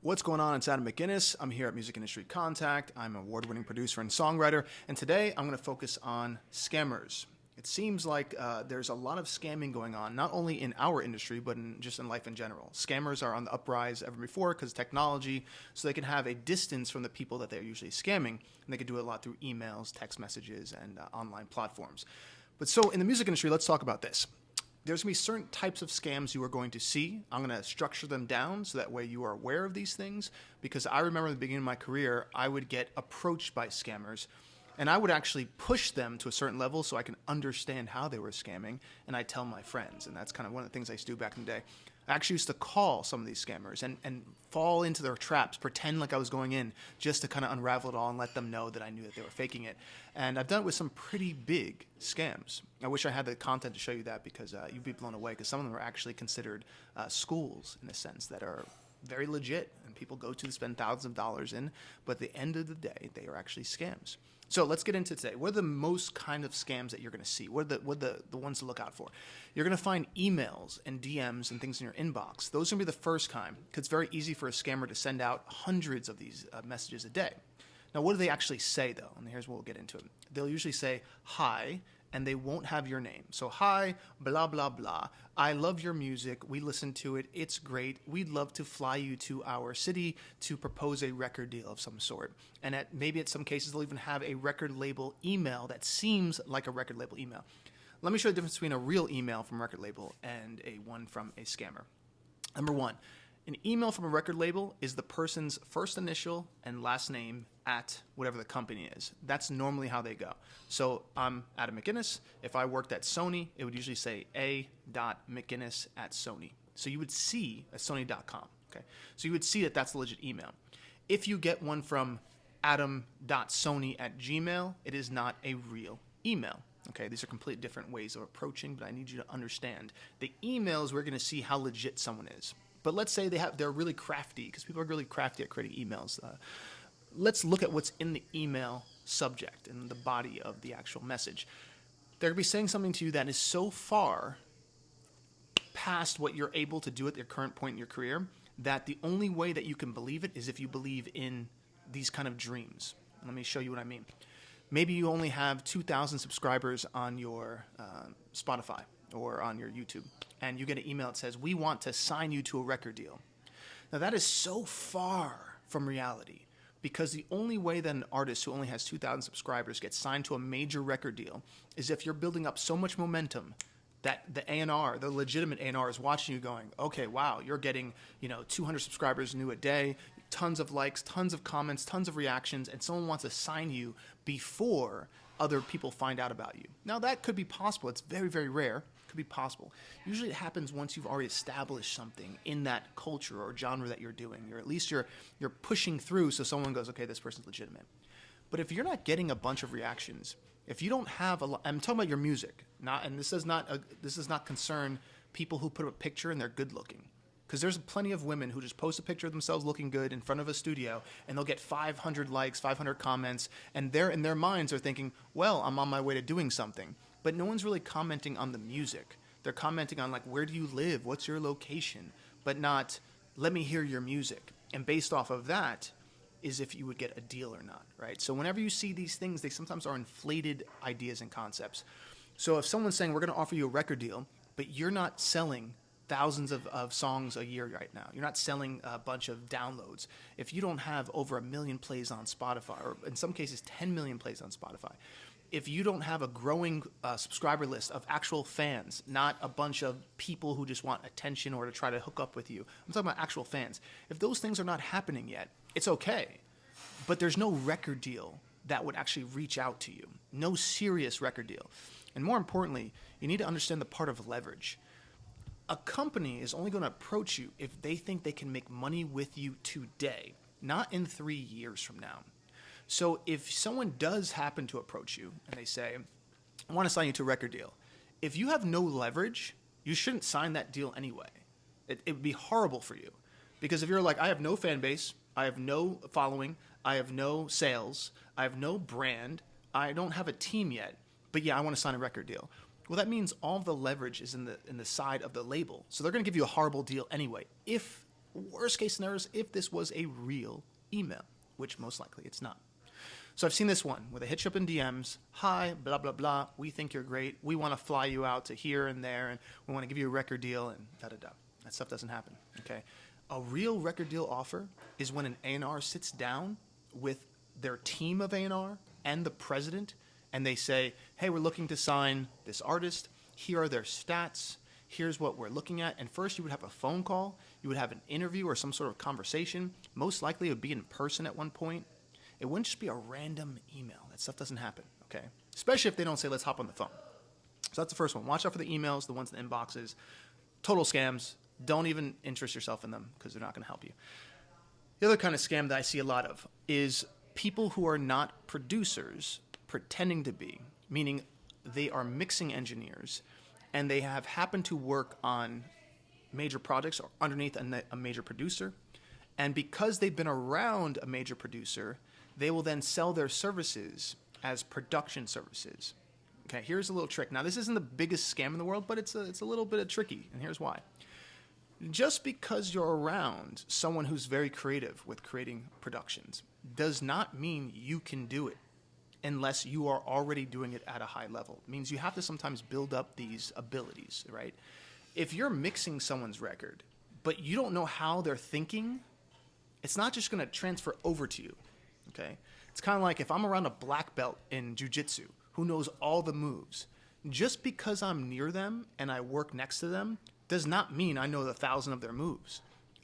What's going on? It's Adam McInnis. I'm here at Music Industry Contact. I'm an award-winning producer and songwriter, and today I'm going to focus on scammers. It seems like there's a lot of scamming going on, not only in our industry, but just in life in general. Scammers are on the uprise ever before because technology, so they can have a distance from the people that they're usually scamming, and they can do it a lot through emails, text messages, and online platforms. But so in the music industry, let's talk about this. There's going to be certain types of scams you are going to see. I'm going to structure them down so that way you are aware of these things, because I remember at the beginning of my career, I would get approached by scammers, and I would actually push them to a certain level so I can understand how they were scamming, and I tell my friends, and that's kind of one of the things I used to do back in the day. I actually used to call some of these scammers and fall into their traps, pretend like I was going in just to kind of unravel it all and let them know that I knew that they were faking it. And I've done it with some pretty big scams. I wish I had the content to show you that, because you'd be blown away, because some of them are actually considered schools in a sense that are very legit and people go to spend thousands of dollars in, but at the end of the day, they are actually scams. So let's get into today. What are the most kind of scams that you're going to see? What are the ones to look out for? You're going to find emails and DMs and things in your inbox. Those are going to be the first kind, because it's very easy for a scammer to send out hundreds of these messages a day. Now, what do they actually say, though? And here's what we'll get into it. They'll usually say, hi, and they won't have your name. So, hi, blah, blah, blah. I love your music. We listen to it. It's great. We'd love to fly you to our city to propose a record deal of some sort. And maybe at some cases, they'll even have a record label email that seems like a record label email. Let me show you the difference between a real email from a record label and one from a scammer. Number one, an email from a record label is the person's first initial and last name at whatever the company is. That's normally how they go. So I'm Adam McInnis. If I worked at Sony, it would usually say a.mcginnis@Sony. So you would see at Sony.com. Okay. So you would see that that's a legit email. If you get one from adam.sony@gmail, it is not a real email. Okay, these are completely different ways of approaching, but I need you to understand. The emails, we're going to see how legit someone is. But let's say they're really crafty, because people are really crafty at creating emails. Let's look at what's in the email subject and the body of the actual message. They're going to be saying something to you that is so far past what you're able to do at your current point in your career that the only way that you can believe it is if you believe in these kind of dreams. Let me show you what I mean. Maybe you only have 2,000 subscribers on your Spotify or on your YouTube, and you get an email that says, we want to sign you to a record deal. Now, that is so far from reality, because the only way that an artist who only has 2,000 subscribers gets signed to a major record deal is if you're building up so much momentum that the A&R, the legitimate A&R, is watching you going, okay, wow, you're getting 200 subscribers new a day, tons of likes, tons of comments, tons of reactions, and someone wants to sign you before other people find out about you. Now, that could be possible. It's very, very rare. It could be possible. Usually it happens once you've already established something in that culture or genre that you're doing, or at least you're pushing through so someone goes, okay, this person's legitimate. But if you're not getting a bunch of reactions, if you don't have I'm talking about your music, and this does not concern people who put up a picture and they're good looking. Because there's plenty of women who just post a picture of themselves looking good in front of a studio, and they'll get 500 likes, 500 comments, and they're in their minds are thinking, well, I'm on my way to doing something. But no one's really commenting on the music. They're commenting on, like, where do you live? What's your location? But not, let me hear your music. And based off of that is if you would get a deal or not, right? So whenever you see these things, they sometimes are inflated ideas and concepts. So if someone's saying, we're going to offer you a record deal, but you're not selling thousands of songs a year right now. You're not selling a bunch of downloads. If you don't have over 1 million plays on Spotify, or in some cases 10 million plays on Spotify, if you don't have a growing subscriber list of actual fans, not a bunch of people who just want attention or to try to hook up with you, I'm talking about actual fans. If those things are not happening yet, it's okay. But there's no record deal that would actually reach out to you. No serious record deal. And more importantly, you need to understand the part of leverage. A company is only going to approach you if they think they can make money with you today, not in 3 years from now. So if someone does happen to approach you and they say, I want to sign you to a record deal, if you have no leverage, you shouldn't sign that deal anyway. It would be horrible for you. Because if you're like, I have no fan base, I have no following, I have no sales, I have no brand, I don't have a team yet, but yeah, I want to sign a record deal. Well, that means all of the leverage is in the side of the label. So they're going to give you a horrible deal anyway, if worst case scenarios if this was a real email, which most likely it's not. So I've seen this one where they hit you up in DMs. Hi, blah, blah, blah. We think you're great. We want to fly you out to here and there, and we want to give you a record deal, and da-da-da. That stuff doesn't happen, okay? A real record deal offer is when an A&R sits down with their team of A&R and the president, and they say, hey, we're looking to sign this artist. Here are their stats. Here's what we're looking at. And first you would have a phone call. You would have an interview or some sort of conversation. Most likely it would be in person at one point. It wouldn't just be a random email. That stuff doesn't happen, okay? Especially if they don't say, let's hop on the phone. So that's the first one. Watch out for the emails, the ones in the inboxes. Total scams. Don't even interest yourself in them because they're not going to help you. The other kind of scam that I see a lot of is people who are not producers pretending to be, meaning they are mixing engineers and they have happened to work on major projects or underneath a major producer. And because they've been around a major producer, they will then sell their services as production services. Okay, here's a little trick. Now, this isn't the biggest scam in the world, but it's a little bit tricky, and here's why. Just because you're around someone who's very creative with creating productions does not mean you can do it unless you are already doing it at a high level. It means you have to sometimes build up these abilities, right? If you're mixing someone's record, but you don't know how they're thinking, it's not just going to transfer over to you, okay? It's kind of like if I'm around a black belt in jiu-jitsu who knows all the moves, just because I'm near them and I work next to them does not mean I know 1,000 of their moves.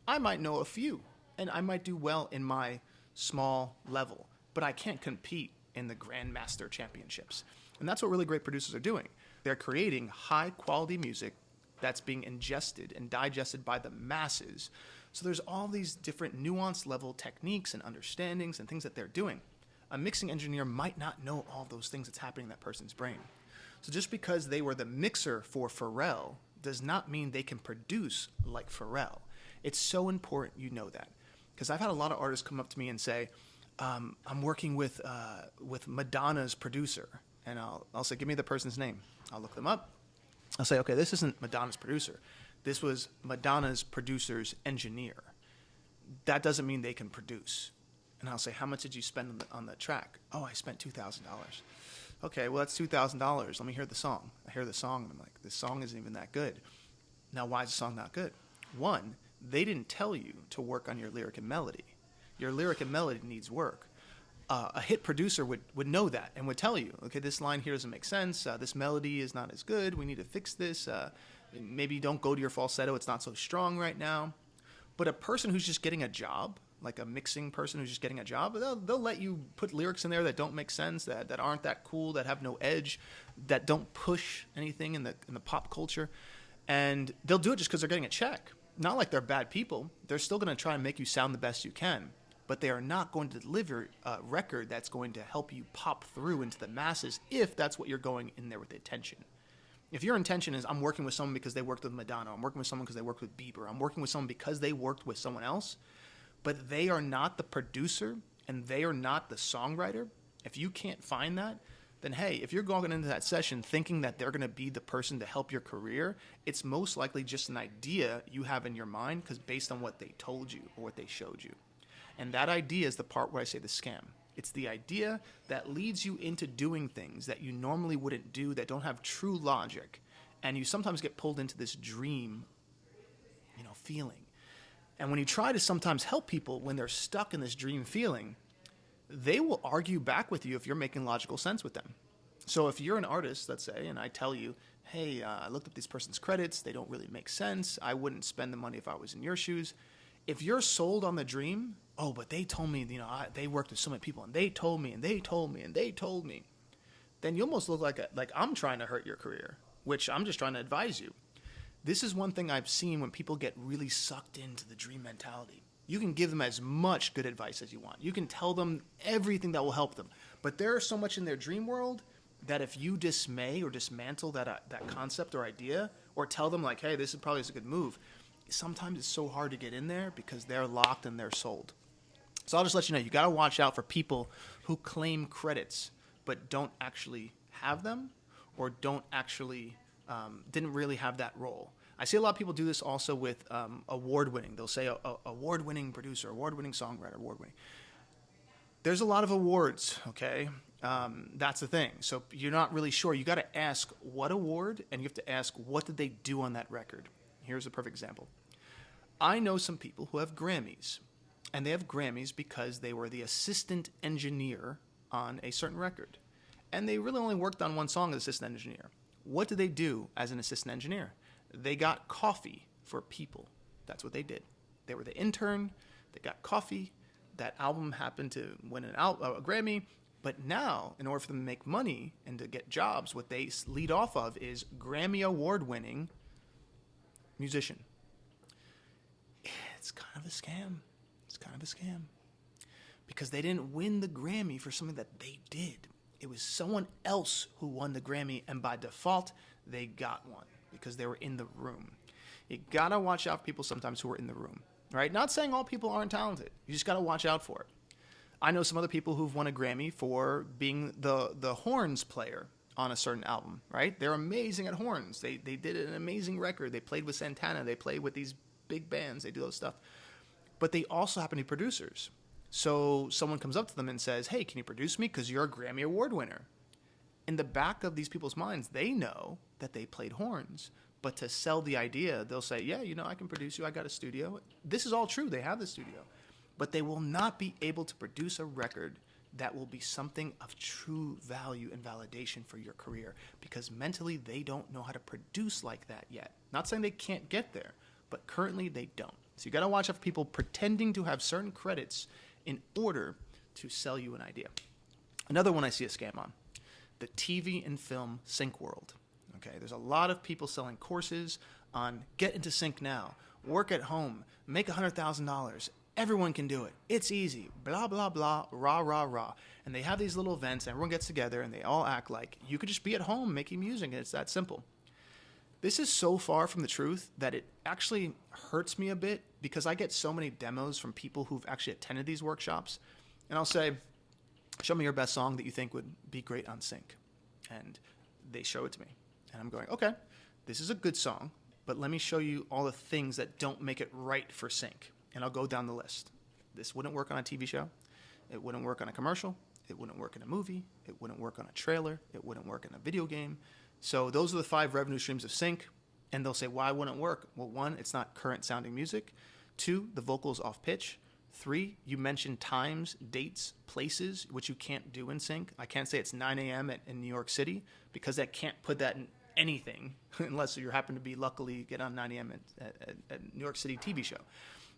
I might know a few, and I might do well in my small level, but I can't compete in the Grandmaster Championships. And that's what really great producers are doing. They're creating high-quality music that's being ingested and digested by the masses. So there's all these different nuanced level techniques and understandings and things that they're doing. A mixing engineer might not know all those things that's happening in that person's brain. So just because they were the mixer for Pharrell does not mean they can produce like Pharrell. It's so important you know that. Because I've had a lot of artists come up to me and say, I'm working with Madonna's producer. And I'll say, give me the person's name. I'll look them up. I'll say, okay, this isn't Madonna's producer. This was Madonna's producer's engineer. That doesn't mean they can produce. And I'll say, how much did you spend on the track? Oh, I spent $2,000. Okay, well, that's $2,000. Let me hear the song. I hear the song, and I'm like, this song isn't even that good. Now, why is the song not good? One, they didn't tell you to work on your lyric and melody. Your lyric and melody needs work. A hit producer would know that and would tell you, okay, this line here doesn't make sense. This melody is not as good. We need to fix this. Maybe don't go to your falsetto. It's not so strong right now. But a person who's just getting a job, like a mixing person who's just getting a job, they'll let you put lyrics in there that don't make sense, that aren't that cool, that have no edge, that don't push anything in the pop culture. And they'll do it just because they're getting a check. Not like they're bad people. They're still going to try and make you sound the best you can. But they are not going to deliver a record that's going to help you pop through into the masses if that's what you're going in there with intention. If your intention is, I'm working with someone because they worked with Madonna, I'm working with someone because they worked with Bieber, I'm working with someone because they worked with someone else, but they are not the producer and they are not the songwriter, if you can't find that, then hey, if you're going into that session thinking that they're going to be the person to help your career, it's most likely just an idea you have in your mind because based on what they told you or what they showed you. And that idea is the part where I say the scam. It's the idea that leads you into doing things that you normally wouldn't do, that don't have true logic. And you sometimes get pulled into this dream, feeling. And when you try to sometimes help people when they're stuck in this dream feeling, they will argue back with you if you're making logical sense with them. So if you're an artist, let's say, and I tell you, hey, I looked up this person's credits. They don't really make sense. I wouldn't spend the money if I was in your shoes. If you're sold on the dream, oh, but they told me, they worked with so many people, and they told me, and they told me, and they told me, then you almost look like I'm trying to hurt your career, which I'm just trying to advise you. This is one thing I've seen when people get really sucked into the dream mentality. You can give them as much good advice as you want. You can tell them everything that will help them. But there's so much in their dream world that if you dismay or dismantle that concept or idea, or tell them like, hey, this is probably a good move, sometimes it's so hard to get in there because they're locked and they're sold. So I'll just let you know, you got to watch out for people who claim credits but don't actually have them or don't actually, didn't really have that role. I see a lot of people do this also with award-winning. They'll say award-winning producer, award-winning songwriter, award-winning. There's a lot of awards, okay? That's the thing. So you're not really sure. You got to ask what award, and you have to ask what did they do on that record. Here's a perfect example. I know some people who have Grammys, and they have Grammys because they were the assistant engineer on a certain record. And they really only worked on one song as assistant engineer. What did they do as an assistant engineer? They got coffee for people. That's what they did. They were the intern. They got coffee. That album happened to win a Grammy. But now, in order for them to make money and to get jobs, what they lead off of is Grammy award-winning musician. It's kind of a scam. It's kind of a scam. Because they didn't win the Grammy for something that they did. It was someone else who won the Grammy, and by default, they got one because they were in the room. You gotta watch out for people sometimes who are in the room, right? Not saying all people aren't talented. You just gotta watch out for it. I know some other people who've won a Grammy for being the horns player on a certain album, right? They're amazing at horns. They did an amazing record. They played with Santana. They played with these big bands. They do those stuff. But they also happen to be producers. So someone comes up to them and says, hey, can you produce me? Because you're a Grammy Award winner. In the back of these people's minds, they know that they played horns. But to sell the idea, they'll say, yeah, I can produce you. I got a studio. This is all true. They have the studio. But they will not be able to produce a record that will be something of true value and validation for your career, because mentally they don't know how to produce like that yet. Not saying they can't get there, but currently they don't. So you got to watch out for people pretending to have certain credits in order to sell you an idea. Another one I see a scam on, the TV and film sync world. Okay, there's a lot of people selling courses on get into sync now, work at home, make $100,000. Everyone can do it. It's easy. Blah, blah, blah, rah, rah, rah. And they have these little events, and everyone gets together, and they all act like you could just be at home making music, and it's that simple. This is so far from the truth that it actually hurts me a bit, because I get so many demos from people who've actually attended these workshops, and I'll say, show me your best song that you think would be great on sync. And they show it to me. And I'm going, okay, this is a good song, but let me show you all the things that don't make it right for sync. And I'll go down the list. This wouldn't work on a TV show. It wouldn't work on a commercial. It wouldn't work in a movie. It wouldn't work on a trailer. It wouldn't work in a video game. So those are the 5 revenue streams of sync. And they'll say, why wouldn't it work? Well, 1, it's not current sounding music. 2, the vocal's off pitch. 3, you mentioned times, dates, places, which you can't do in sync. I can't say it's 9 a.m. in New York City, because I can't put that in anything unless you happen to be luckily get on 9 a.m. at New York City TV show.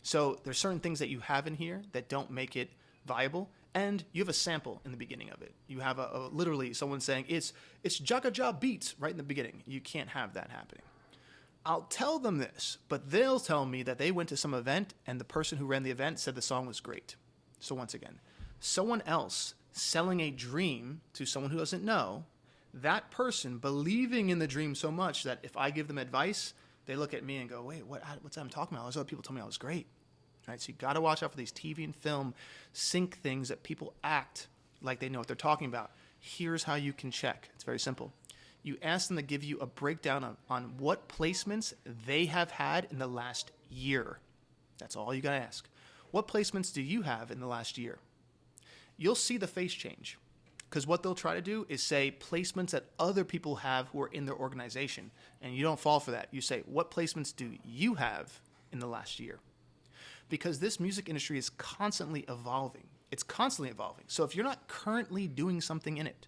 So there's certain things that you have in here that don't make it viable, and you have a sample in the beginning of it. You have a literally someone saying it's Jaga Ja beats right in the beginning. You can't have that happening. I'll tell them this, but they'll tell me that they went to some event and the person who ran the event said the song was great. So once again, someone else selling a dream to someone who doesn't know, that person believing in the dream so much that if I give them advice, they look at me and go, wait, what's that I'm talking about? Those other people told me I was great. Right? So you got to watch out for these TV and film sync things that people act like they know what they're talking about. Here's how you can check. It's very simple. You ask them to give you a breakdown on what placements they have had in the last year. That's all you got to ask. What placements do you have in the last year? You'll see the face change. Because what they'll try to do is say placements that other people have who are in their organization. And you don't fall for that. You say, what placements do you have in the last year? Because this music industry is constantly evolving. It's constantly evolving. So if you're not currently doing something in it,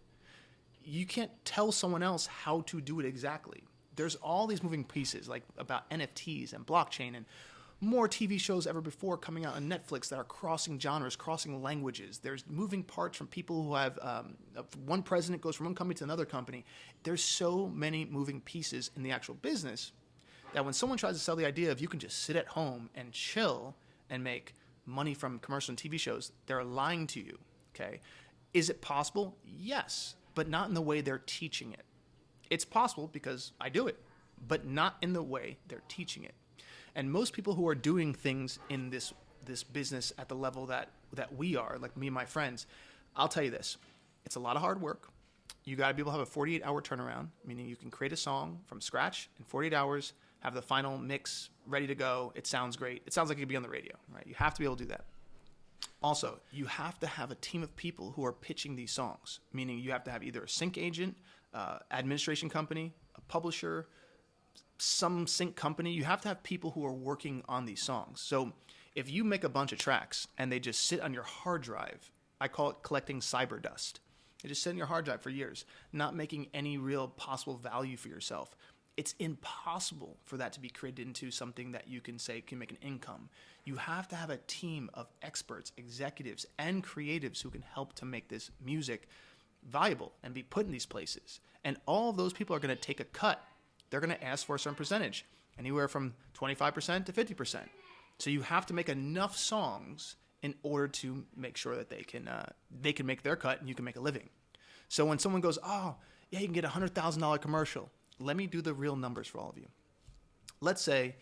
you can't tell someone else how to do it exactly. There's all these moving pieces, like about NFTs and blockchain and more TV shows ever before coming out on Netflix that are crossing genres, crossing languages. There's moving parts from people who have one president goes from one company to another company. There's so many moving pieces in the actual business that when someone tries to sell the idea of you can just sit at home and chill and make money from commercial and TV shows, they're lying to you, okay? Is it possible? Yes, but not in the way they're teaching it. It's possible because I do it, but not in the way they're teaching it. And most people who are doing things in this business at the level that we are, like me and my friends, I'll tell you this. It's a lot of hard work. You got to be able to have a 48-hour turnaround, meaning you can create a song from scratch in 48 hours, have the final mix ready to go. It sounds great. It sounds like it could be on the radio, right? You have to be able to do that. Also, you have to have a team of people who are pitching these songs, meaning you have to have either a sync agent, administration company, a publisher, some sync company. You have to have people who are working on these songs. So if you make a bunch of tracks and they just sit on your hard drive, I call it collecting cyber dust. They just sit on your hard drive for years, not making any real possible value for yourself. It's impossible for that to be created into something that you can say can make an income. You have to have a team of experts, executives, and creatives who can help to make this music valuable and be put in these places. And all of those people are going to take a cut. They're going to ask for a certain percentage, anywhere from 25% to 50%. So you have to make enough songs in order to make sure that they can make their cut and you can make a living. So when someone goes, oh, yeah, you can get a $100,000 commercial. Let me do the real numbers for all of you. Let's say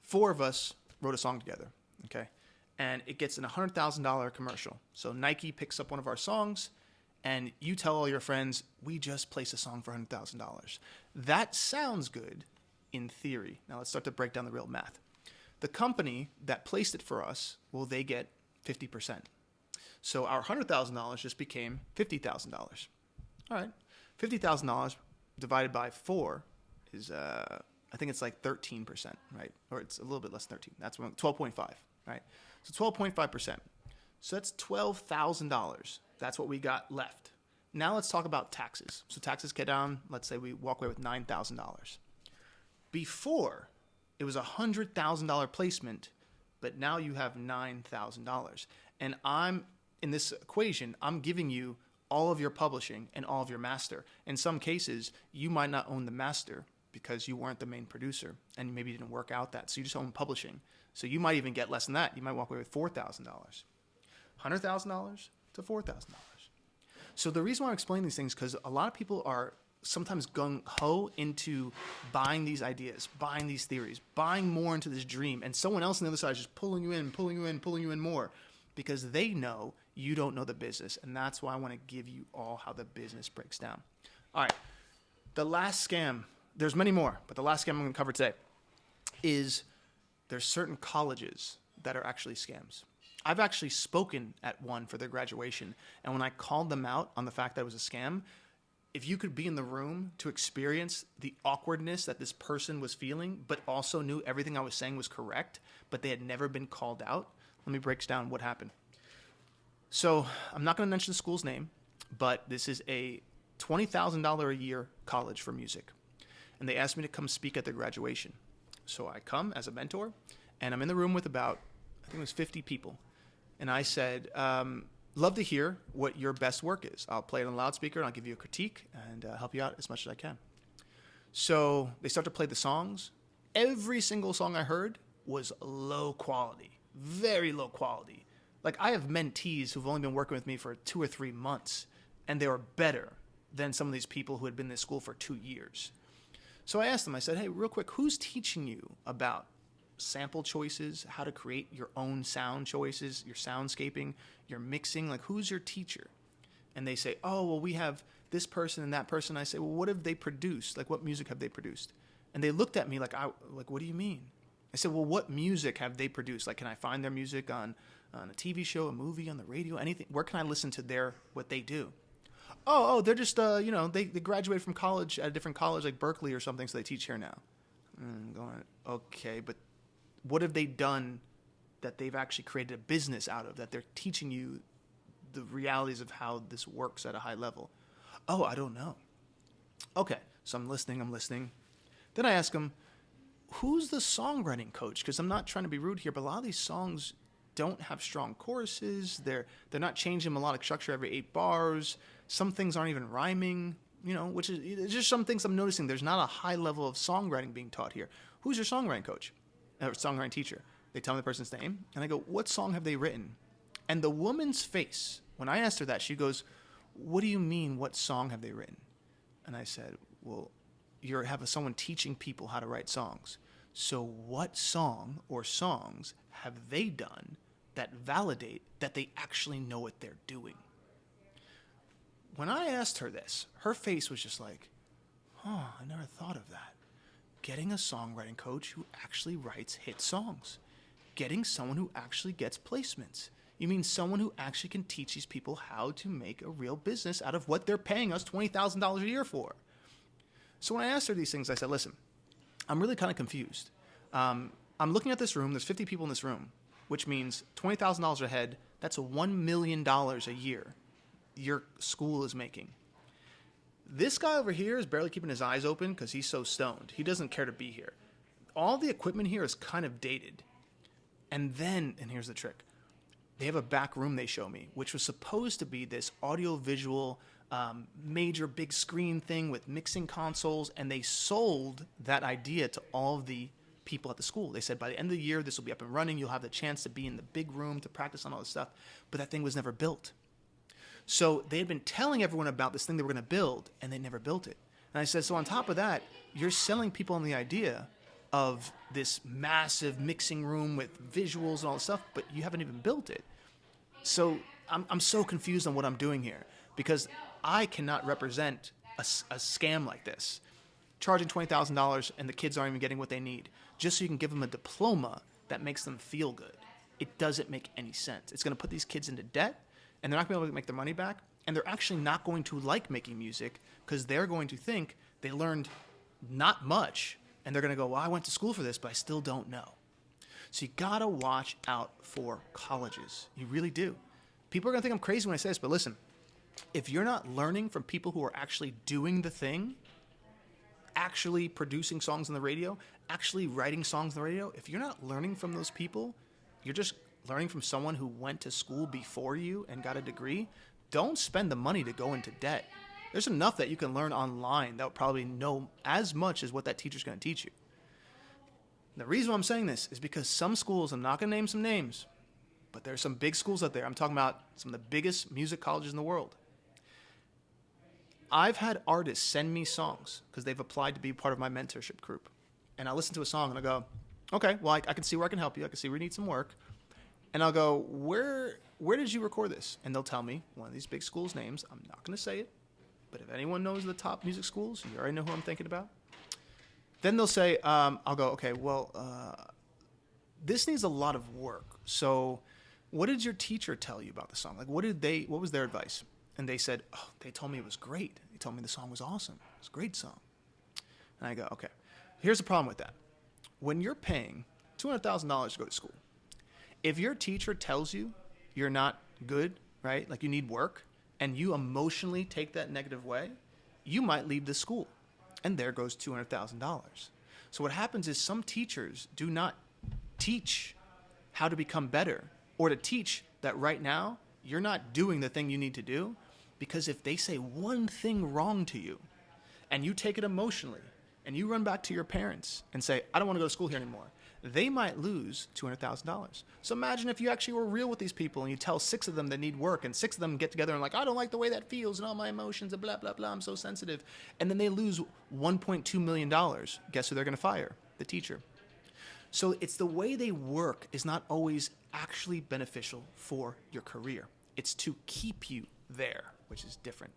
4 of us wrote a song together, okay? And it gets an $100,000 commercial. So Nike picks up one of our songs, and you tell all your friends, we just placed a song for $100,000. That sounds good in theory. Now let's start to break down the real math. The company that placed it for us, well, they get 50%. So our $100,000 just became $50,000. All right, $50,000 divided by 4 is, I think it's like 13%, right? Or it's a little bit less than 13. That's 12.5, right? So 12.5%. So that's $12,000. That's what we got left. Now let's talk about taxes. So taxes get down. Let's say we walk away with $9,000. Before, it was a $100,000 placement, but now you have $9,000. And in this equation, I'm giving you all of your publishing and all of your master. In some cases, you might not own the master because you weren't the main producer and maybe didn't work out that. So you just own publishing. So you might even get less than that. You might walk away with $4,000. $100,000 to $4,000. So the reason why I'm explaining these things is because a lot of people are sometimes gung-ho into buying these ideas, buying these theories, buying more into this dream, and someone else on the other side is just pulling you in more because they know you don't know the business, and that's why I want to give you all how the business breaks down. All right, the last scam, there's many more, but the last scam I'm going to cover today is there's certain colleges that are actually scams. I've actually spoken at one for their graduation, and when I called them out on the fact that it was a scam, if you could be in the room to experience the awkwardness that this person was feeling, but also knew everything I was saying was correct, but they had never been called out, let me break down what happened. So I'm not going to mention the school's name, but this is a $20,000 a year college for music. And they asked me to come speak at their graduation. So I come as a mentor, and I'm in the room with about, I think it was 50 people. And I said, love to hear what your best work is. I'll play it on a loudspeaker, and I'll give you a critique and help you out as much as I can. So they start to play the songs. Every single song I heard was low quality, very low quality. Like, I have mentees who've only been working with me for 2 or 3 months, and they were better than some of these people who had been in this school for 2 years. So I asked them, I said, hey, real quick, who's teaching you about sample choices, how to create your own sound choices, your soundscaping, your mixing? Like, who's your teacher? And they say, oh, well, we have this person and that person. I say, well, what have they produced? Like, what music have they produced? And they looked at me like, what do you mean? I said, well, what music have they produced? Like, can I find their music on a TV show, a movie, on the radio, anything? Where can I listen to what they do? Oh, they're just, they graduated from college at a different college, like Berkeley or something, so they teach here now. I'm going, okay, but what have they done that they've actually created a business out of, that they're teaching you the realities of how this works at a high level? Oh, I don't know. Okay, so I'm listening. Then I ask them, who's the songwriting coach? Because I'm not trying to be rude here, but a lot of these songs don't have strong choruses. They're not changing melodic structure every 8 bars. Some things aren't even rhyming, which is just some things I'm noticing. There's not a high level of songwriting being taught here. Who's your songwriting coach or songwriting teacher? They tell me the person's name, and I go, what song have they written? And the woman's face, when I asked her that, she goes, what do you mean, what song have they written? And I said, well, you have someone teaching people how to write songs. So what song or songs have they done that validate that they actually know what they're doing? When I asked her this, her face was just like, oh, I never thought of that. getting a songwriting coach who actually writes hit songs. Getting someone who actually gets placements. You mean someone who actually can teach these people how to make a real business out of what they're paying us $20,000 a year for. So when I asked her these things, I said, listen, I'm really kind of confused. I'm looking at this room. There's 50 people in this room, which means $20,000 a head. That's $1 million a year your school is making. This guy over here is barely keeping his eyes open because he's so stoned. He doesn't care to be here. All the equipment here is kind of dated. And here's the trick. They have a back room they show me, which was supposed to be this audio-visual, major big screen thing with mixing consoles, and they sold that idea to all of the people at the school. They said by the end of the year, this will be up and running. You'll have the chance to be in the big room to practice on all this stuff. But that thing was never built. So they had been telling everyone about this thing they were going to build, and they never built it. And I said, so on top of that, you're selling people on the idea of this massive mixing room with visuals and all this stuff, but you haven't even built it. So I'm so confused on what I'm doing here, because I cannot represent a scam like this. Charging $20,000 and the kids aren't even getting what they need, just so you can give them a diploma that makes them feel good. It doesn't make any sense. It's going to put these kids into debt, and they're not going to be able to make their money back, and they're actually not going to like making music because they're going to think they learned not much. And they're going to go, well, I went to school for this, but I still don't know. So you got to watch out for colleges. You really do. People are going to think I'm crazy when I say this, but listen, if you're not learning from people who are actually doing the thing, actually producing songs on the radio, actually writing songs on the radio, if you're not learning from those people, you're just learning from someone who went to school before you and got a degree, don't spend the money to go into debt. There's enough that you can learn online that will probably know as much as what that teacher's going to teach you. The reason why I'm saying this is because some schools, I'm not going to name some names, but there's some big schools out there. I'm talking about some of the biggest music colleges in the world. I've had artists send me songs because they've applied to be part of my mentorship group. And I listen to a song and I go, okay, well, I can see where I can help you. I can see where you need some work. And I'll go, where did you record this? And they'll tell me one of these big schools' names. I'm not going to say it. But if anyone knows the top music schools, you already know who I'm thinking about. Then they'll say, I'll go, okay, well, this needs a lot of work. So what did your teacher tell you about the song? Like, what was their advice? And they said, oh, they told me it was great. They told me the song was awesome. It was a great song. And I go, okay, here's the problem with that. When you're paying $200,000 to go to school, if your teacher tells you you're not good, right, like you need work, and you emotionally take that negative way, you might leave the school. And there goes $200,000. So what happens is some teachers do not teach how to become better, or to teach that right now you're not doing the thing you need to do, because if they say one thing wrong to you and you take it emotionally and you run back to your parents and say, I don't want to go to school here anymore, they might lose $200,000. So imagine if you actually were real with these people and you tell 6 of them that need work, and 6 of them get together and like, I don't like the way that feels and all my emotions and blah, blah, blah, I'm so sensitive. And then they lose $1.2 million. Guess who they're going to fire? The teacher. So it's the way they work is not always actually beneficial for your career. It's to keep you there, which is different.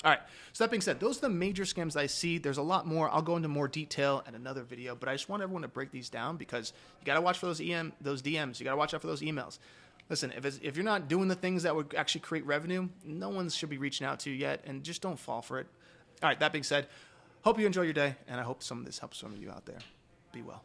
All right, so that being said, those are the major scams I see. There's a lot more. I'll go into more detail in another video, but I just want everyone to break these down because you got to watch for those DMs. You got to watch out for those emails. Listen, if you're not doing the things that would actually create revenue, no one should be reaching out to you yet, and just don't fall for it. All right, that being said, hope you enjoy your day, and I hope some of this helps some of you out there. Be well.